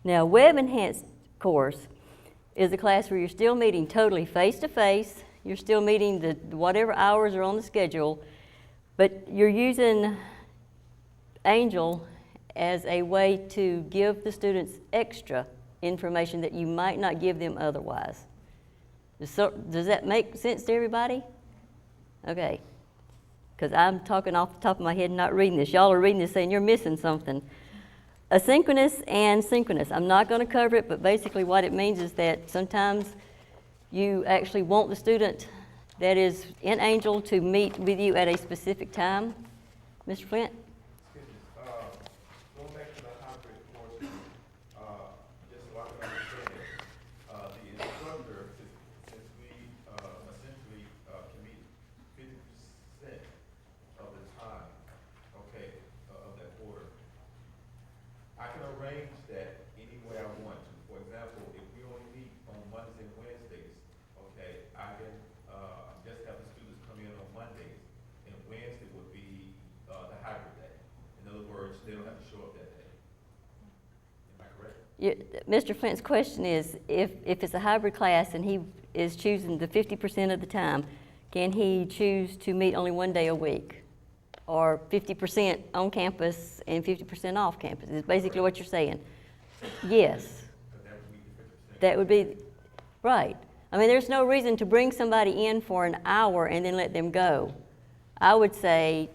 Now, Web Enhanced course is a class where you're still meeting totally face-to-face, you're still meeting the whatever hours are on the schedule, but you're using Angel as a way to give the students extra information that you might not give them otherwise. Does that make sense to everybody? Okay, because I'm talking off the top of my head and not reading this. Y'all are reading this saying you're missing something. Asynchronous and synchronous. I'm not going to cover it, but basically what it means is that sometimes you actually want the student that is in Angel to meet with you at a specific time. Mr. Flint? Excuse me. Going back to the hybrid portion, just so I can understand it, the instructor, since we essentially can meet 50% of the time, okay, of that quarter, I can arrange that any way I want to. For example, if we only meet on Mondays and Wednesdays, okay, I can just have the students come in on Mondays, and Wednesday would be the hybrid day. In other words, they don't have to show up that day. Am I correct? Mr. Flint's question is, if it's a hybrid class and he is choosing the 50% of the time, can he choose to meet only one day a week? Or 50% on campus and 50% off campus, is basically what you're saying. Yes. That would be, right. I mean, there's no reason to bring somebody in for an hour and then let them go. I would say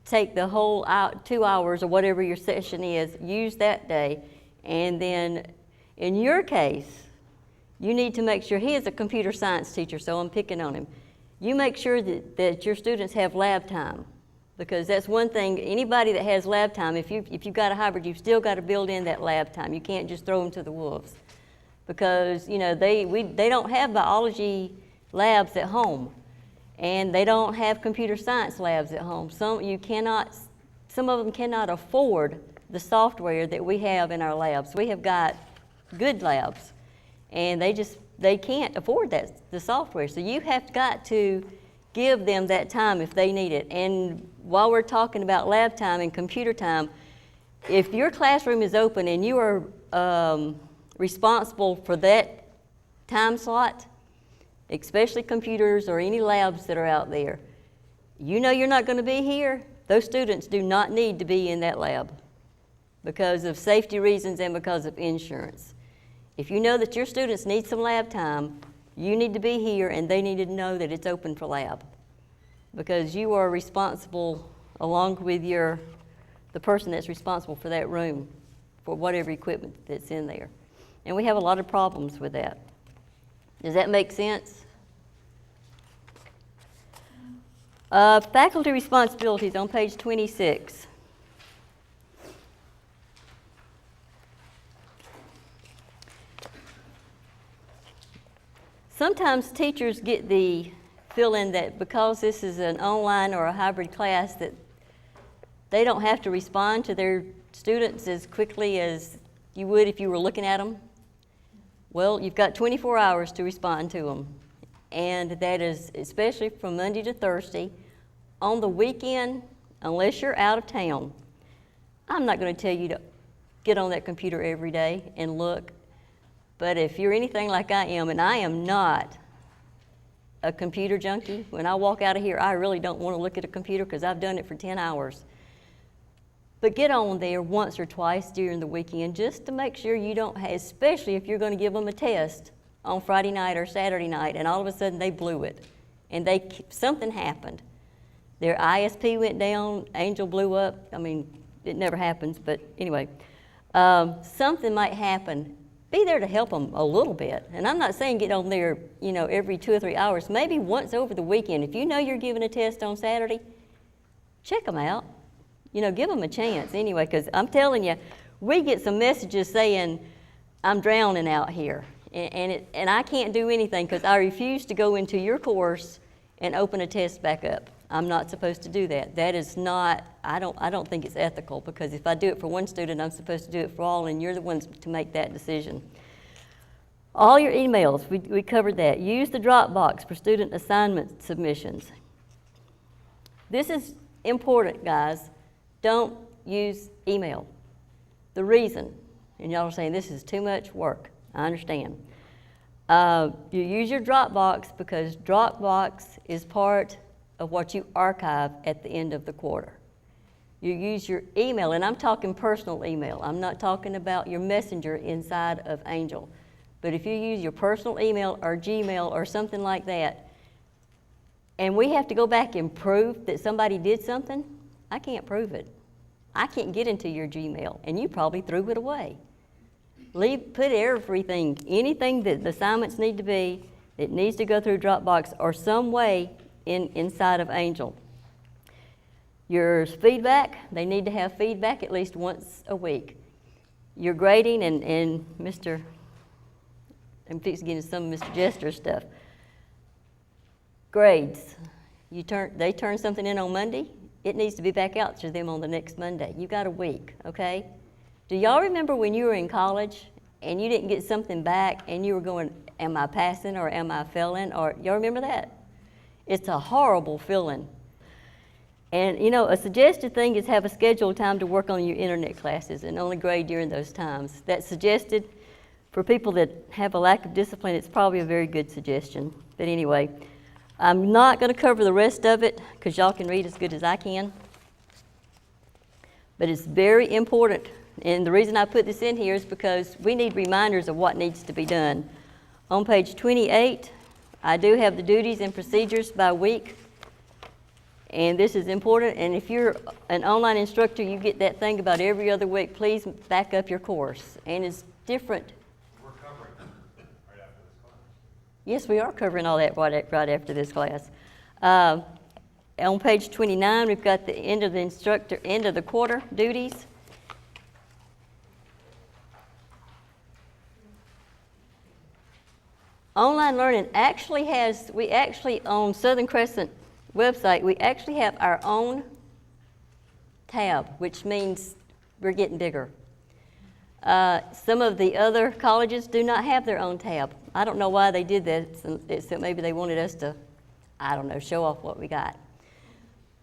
take the whole 2 hours or whatever your session is, use that day, and then in your case, you need to make sure, he is a computer science teacher, so I'm picking on him. You make sure that your students have lab time, because that's one thing. Anybody that has lab time, if you've got a hybrid, you've still got to build in that lab time. You can't just throw them to the wolves, because you know they don't have biology labs at home, and they don't have computer science labs at home. Some of them cannot afford the software that we have in our labs. We have got good labs, and they can't afford the software. So you have got to give them that time if they need it. And while we're talking about lab time and computer time, if your classroom is open and you are responsible for that time slot, especially computers or any labs that are out there, you know you're not going to be here, those students do not need to be in that lab because of safety reasons and because of insurance. If you know that your students need some lab time, you need to be here and they need to know that it's open for lab, because you are responsible, along with the person that's responsible for that room, for whatever equipment that's in there. And we have a lot of problems with that. Does that make sense? Faculty responsibilities on page 26. Sometimes teachers get the feeling that because this is an online or a hybrid class that they don't have to respond to their students as quickly as you would if you were looking at them. Well, you've got 24 hours to respond to them, and that is especially from Monday to Thursday. On the weekend, unless you're out of town, I'm not going to tell you to get on that computer every day and look. But if you're anything like I am, and I am not a computer junkie, when I walk out of here, I really don't want to look at a computer because I've done it for 10 hours. But get on there once or twice during the weekend just to make sure you don't have, especially if you're going to give them a test on Friday night or Saturday night, and all of a sudden they blew it, and something happened. Their ISP went down, Angel blew up. I mean, it never happens, but anyway. Something might happen. Be there to help them a little bit. And I'm not saying get on there, every 2 or 3 hours. Maybe once over the weekend. If you know you're giving a test on Saturday, check them out. Give them a chance anyway, because I'm telling you, we get some messages saying, I'm drowning out here. And I can't do anything because I refuse to go into your course and open a test back up. I'm not supposed to do that. That is not, I don't think it's ethical, because if I do it for one student, I'm supposed to do it for all, and you're the ones to make that decision. All your emails, we covered that. Use the Dropbox for student assignment submissions. This is important, guys. Don't use email. The reason, And y'all are saying, this is too much work. I understand. You use your Dropbox because Dropbox is part of what you archive at the end of the quarter. You use your email, and I'm talking personal email. I'm not talking about your messenger inside of Angel. But if you use your personal email or Gmail or something like that, and we have to go back and prove that somebody did something, I can't prove it. I can't get into your Gmail, and you probably threw it away. Put everything, anything that the assignments need to be, it needs to go through Dropbox or some way inside of Angel. Your feedback, they need to have feedback at least once a week. Your grading, and I'm fixing to get into some of Mr. Jester's stuff. Grades, they turn something in on Monday, it needs to be back out to them on the next Monday. You got a week, okay? Do y'all remember when you were in college and you didn't get something back and you were going, am I passing or am I failing? Or y'all remember that? It's a horrible feeling. And you know, a suggested thing is have a scheduled time to work on your internet classes and only grade during those times. That's suggested. For people that have a lack of discipline, it's probably a very good suggestion. But anyway, I'm not going to cover the rest of it because y'all can read as good as I can. But it's very important. And the reason I put this in here is because we need reminders of what needs to be done. On page 28, I do have the duties and procedures by week. And this is important. And if you're an online instructor, you get that thing about every other week. Please back up your course. And it's different. We're covering it right after this class. Yes, we are covering all that right after this class. On page 29, we've got the end of the quarter duties. Online learning actually on Southern Crescent website, we actually have our own tab, which means we're getting bigger. Some of the other colleges do not have their own tab. I don't know why they did that, except maybe they wanted us to, I don't know, show off what we got.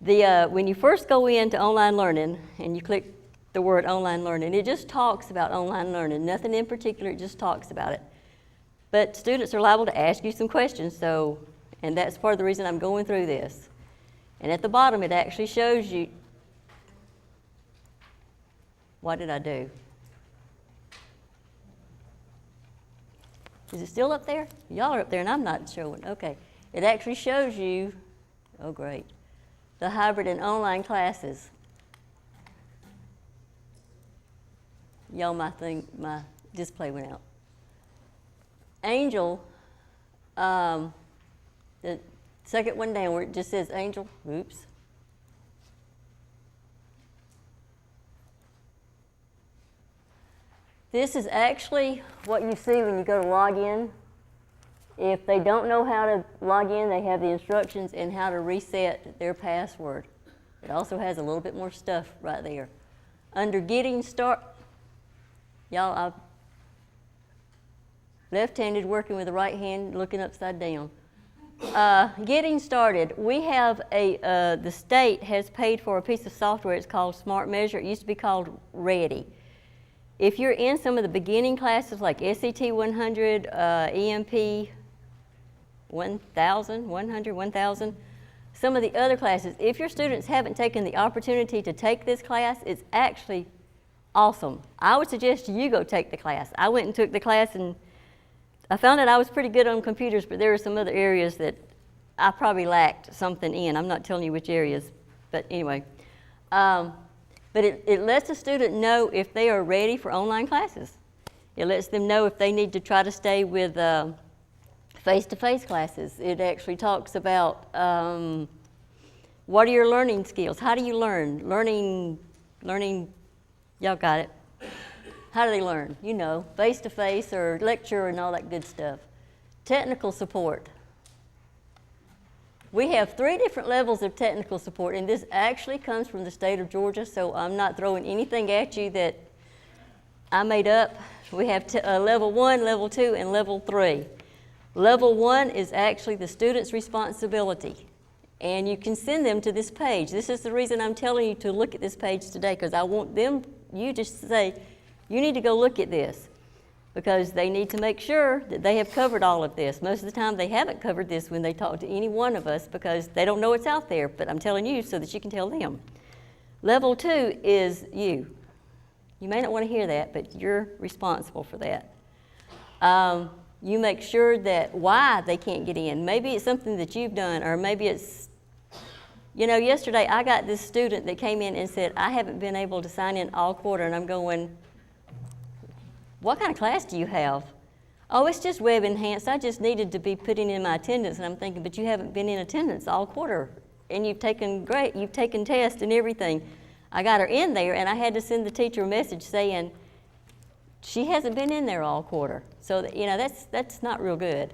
When you first go into online learning and you click the word online learning, it just talks about online learning, nothing in particular, it just talks about it. But students are liable to ask you some questions, and that's part of the reason I'm going through this. And at the bottom, it actually shows you, what did I do? Is it still up there? Y'all are up there and I'm not showing. Okay. It actually shows you, oh great, the hybrid and online classes. Y'all, my display went out. Angel, the second one down where it just says Angel, oops. This is actually what you see when you go to log in. If they don't know how to log in, they have the instructions in how to reset their password. It also has a little bit more stuff right there. Under Getting Started, y'all, I'm left-handed working with the right hand, looking upside down. Getting started, we have the state has paid for a piece of software. It's called Smart Measure. It used to be called Ready. If you're in some of the beginning classes like SET 100, EMP 1000, 100, 1000, some of the other classes, if your students haven't taken the opportunity to take this class, it's actually awesome. I would suggest you go take the class. I went and took the class and I found that I was pretty good on computers, but there were some other areas that I probably lacked something in. I'm not telling you which areas, but anyway. But it lets a student know if they are ready for online classes. It lets them know if they need to try to stay with face-to-face classes. It actually talks about what are your learning skills? How do you learn? Learning, y'all got it. How do they learn? You know, face-to-face or lecture and all that good stuff. Technical support. We have 3 different levels of technical support, and this actually comes from the state of Georgia, so I'm not throwing anything at you that I made up. We have level 1, level 2, and level 3. Level 1 is actually the student's responsibility, and you can send them to this page. This is the reason I'm telling you to look at this page today, because I want you to say, You need to go look at this, because they need to make sure that they have covered all of this. Most of the time, they haven't covered this when they talk to any one of us because they don't know it's out there, but I'm telling you so that you can tell them. Level 2 is you. You may not want to hear that, but you're responsible for that. You make sure that why they can't get in. Maybe it's something that you've done, or maybe it's, you know, yesterday I got this student that came in and said, I haven't been able to sign in all quarter, and I'm going, what kind of class do you have? Oh, it's just web enhanced. I just needed to be putting in my attendance. And I'm thinking, but you haven't been in attendance all quarter, and you've taken tests and everything. I got her in there, and I had to send the teacher a message saying, she hasn't been in there all quarter. So, you know, that's not real good.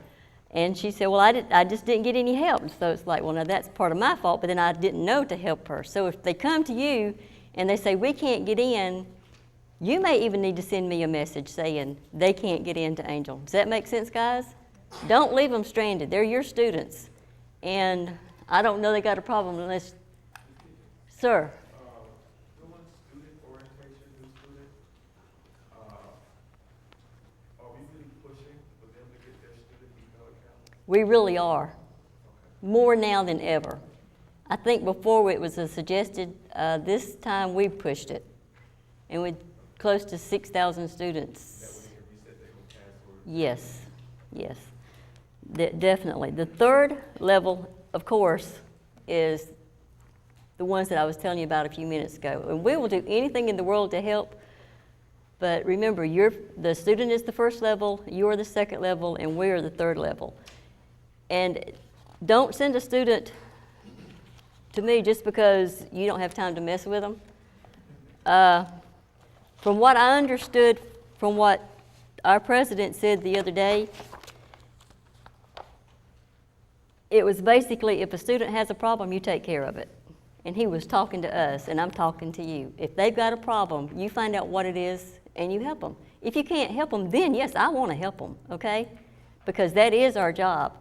And she said, well, I just didn't get any help. So it's like, well, now that's part of my fault, but then I didn't know to help her. So if they come to you and they say, we can't get in, you may even need to send me a message saying they can't get into Angel. Does that make sense, guys? Don't leave them stranded. They're your students. And I don't know they got a problem unless, sir. Doing student orientation, new student, are we really pushing for them to get their student email account? We really are. More now than ever. I think before it was a suggested, this time we pushed it. And with close to 6,000 students. Yes, yes, definitely. The third level, of course, is the ones that I was telling you about a few minutes ago. And we will do anything in the world to help, but remember, the student is the first level, you're the second level, and we're the third level. And don't send a student to me just because you don't have time to mess with them. From what I understood from what our president said the other day, it was basically, if a student has a problem, you take care of it. And he was talking to us, and I'm talking to you. If they've got a problem, you find out what it is, and you help them. If you can't help them, then yes, I want to help them, okay? Because that is our job.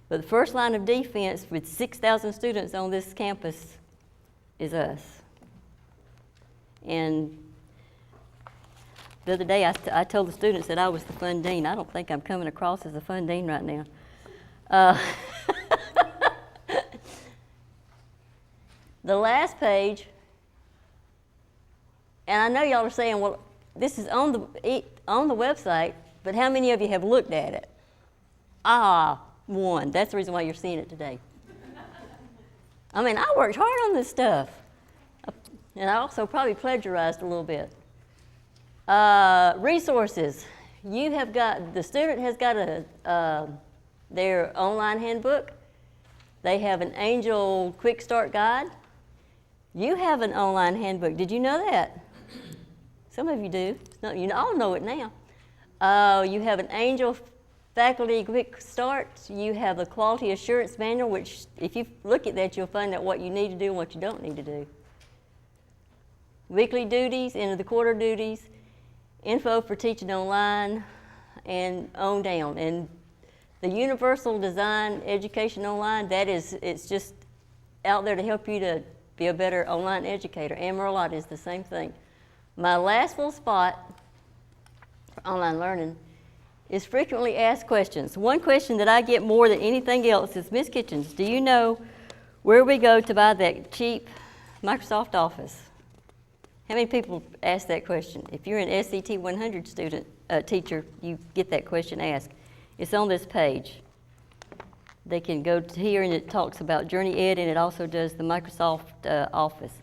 But the first line of defense with 6,000 students on this campus is us. And the other day, I told the students that I was the fun dean. I don't think I'm coming across as a fun dean right now. The last page, and I know y'all are saying, well, this is on the website, but how many of you have looked at it? One. That's the reason why you're seeing it today. I mean, I worked hard on this stuff. And I also probably plagiarized a little bit. Resources. The student has got their online handbook. They have an Angel Quick Start Guide. You have an online handbook. Did you know that? Some of you do. You all know it now. You have an Angel Faculty Quick Start. You have a Quality Assurance Manual, which if you look at that, you'll find out what you need to do and what you don't need to do. Weekly duties, end of the quarter duties, info for teaching online, and on down. And the Universal Design Education Online, it's just out there to help you to be a better online educator. And Merlot is the same thing. My last little spot for online learning is frequently asked questions. One question that I get more than anything else is, Ms. Kitchens, do you know where we go to buy that cheap Microsoft Office? How many people ask that question? If you're an SCT 100 teacher, you get that question asked. It's on this page. They can go to here, and it talks about Journey Ed, and it also does the Microsoft Office.